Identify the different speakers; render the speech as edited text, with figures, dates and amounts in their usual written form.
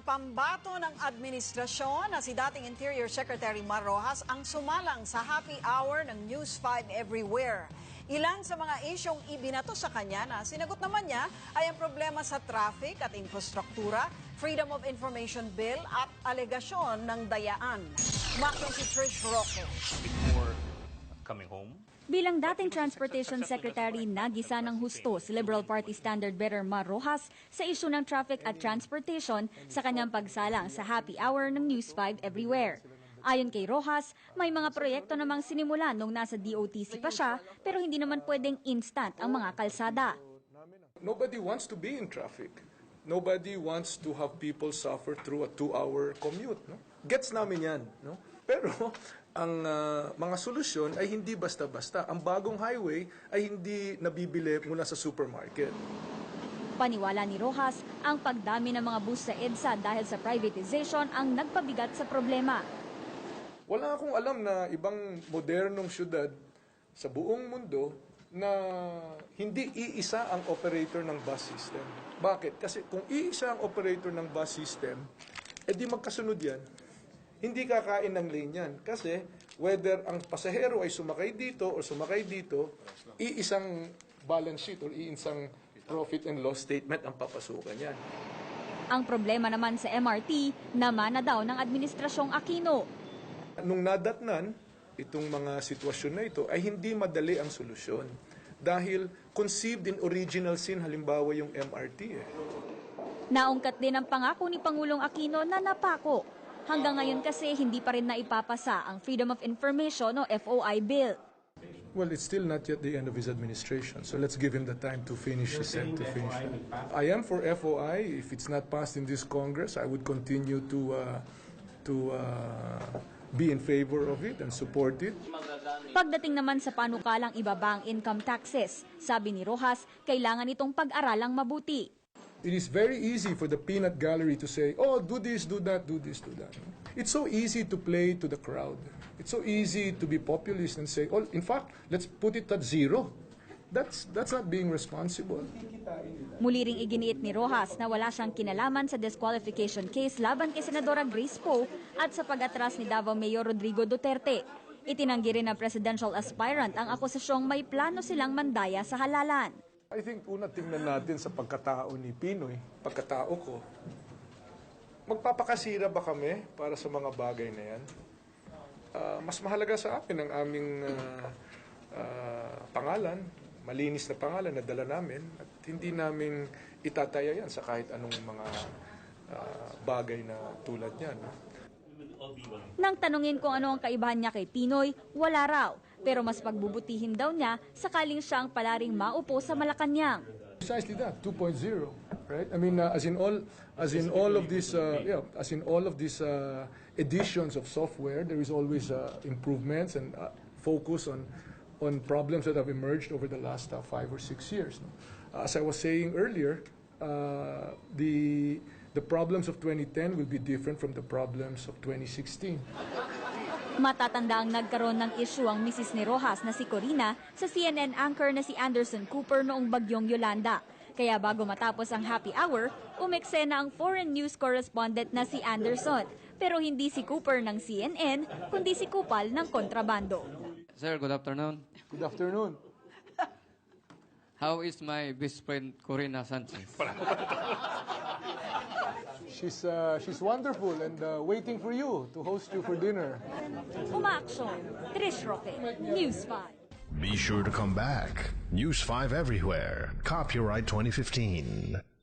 Speaker 1: pambato ng administrasyon na si dating Interior Secretary Mar Rojas ang sumalang sa happy hour ng News 5 Everywhere. Ilan sa mga isyong ibinato sa kanya na sinagot naman niya ay ang problema sa traffic at infrastruktura, Freedom of Information Bill at alegasyon ng dayaan. Umakyong si Trish Roque.
Speaker 2: Coming home.
Speaker 3: Bilang dating Transportation Secretary, nagisa ng husto si Liberal Party standard-bearer Mar Rojas sa isyu ng traffic at transportation sa kanyang pagsalang sa happy hour ng News 5 Everywhere. Ayon kay Rojas, may mga proyekto namang sinimulan nung nasa DOTC pa siya pero hindi naman pwedeng instant ang mga kalsada.
Speaker 4: Nobody wants to be in traffic. Nobody wants to have people suffer through a 2-hour commute. No? Gets namin yan. No? Pero ang mga solusyon ay hindi basta-basta. Ang bagong highway ay hindi nabibili mula sa supermarket.
Speaker 3: Paniwala ni Rojas, ang pagdami ng mga bus sa EDSA dahil sa privatization ang nagpabigat sa problema.
Speaker 4: Wala akong alam na ibang modernong syudad sa buong mundo na hindi iisa ang operator ng bus system. Bakit? Kasi kung iisa ang operator ng bus system, edi magkasunod yan. Hindi kakain ng lane yan. Kasi whether ang pasahero ay sumakay dito o sumakay dito, iisang balance sheet o iisang profit and loss statement ang papasukan yan.
Speaker 3: Ang problema naman sa MRT, naman na daw ng Administrasyong Aquino.
Speaker 4: Nung nadatnan, itong mga sitwasyon na ito ay hindi madali ang solusyon. Dahil conceived in original sin, halimbawa yung MRT.
Speaker 3: Naungkat din ang pangako ni Pangulong Aquino na napako. Hanggang ngayon kasi hindi pa rin naipapasa ang Freedom of Information o FOI bill.
Speaker 4: Well, it's still not yet the end of his administration, so let's give him the time to finish his to finish. I am for FOI. If it's not passed in this Congress, I would continue to be in favor of it and support it.
Speaker 3: Pagdating naman sa panukalang ibaba ang income taxes, sabi ni Rojas, kailangan itong pag-aralang mabuti.
Speaker 4: It is very easy for the peanut gallery to say, oh, do this, do that, do this, do that. It's so easy to play to the crowd. It's so easy to be populist and say, oh, in fact, let's put it at zero. That's not being responsible.
Speaker 3: Muli ring iginiit ni Rojas na wala siyang kinalaman sa disqualification case laban kay Senadora Grace Poe at sa pag-atras ni Davao Mayor Rodrigo Duterte. Itinanggi rin ng presidential aspirant ang akusasyong may plano silang mandaya sa halalan.
Speaker 4: I think una tingnan natin sa pagkatao ni Pinoy, pagkatao ko. Magpapakasira ba kami para sa mga bagay na yan? Mas mahalaga sa akin ang aming pangalan, malinis na pangalan na dala namin at hindi namin itataya yan sa kahit anong mga bagay na tulad yan.
Speaker 3: Nang tanungin kung ano ang kaibahan niya kay Pinoy, wala raw. Pero mas pagbubutihin daw niya sakaling siya ang palaring maupo sa Malacanang.
Speaker 4: Precisely that, 2.0, right? I mean, as in all of these editions of software, there is always improvements and focus on problems that have emerged over the last 5 or 6 years. As I was saying earlier, the problems of 2010 will be different from the problems of 2016.
Speaker 3: Matatanda ang nagkaroon ng issue ang misis ni Rojas na si Corina sa CNN anchor na si Anderson Cooper noong bagyong Yolanda. Kaya bago matapos ang happy hour, umeksena ang foreign news correspondent na si Anderson. Pero hindi si Cooper ng CNN, kundi si Kupal ng kontrabando.
Speaker 5: Sir, good afternoon.
Speaker 4: Good afternoon.
Speaker 5: How is my best friend Corina Sanchez?
Speaker 4: She's wonderful and waiting for you to host you for dinner.
Speaker 3: Umaaksyon, Trish Roque, News 5.
Speaker 6: Be sure to come back. News 5 Everywhere. Copyright 2015.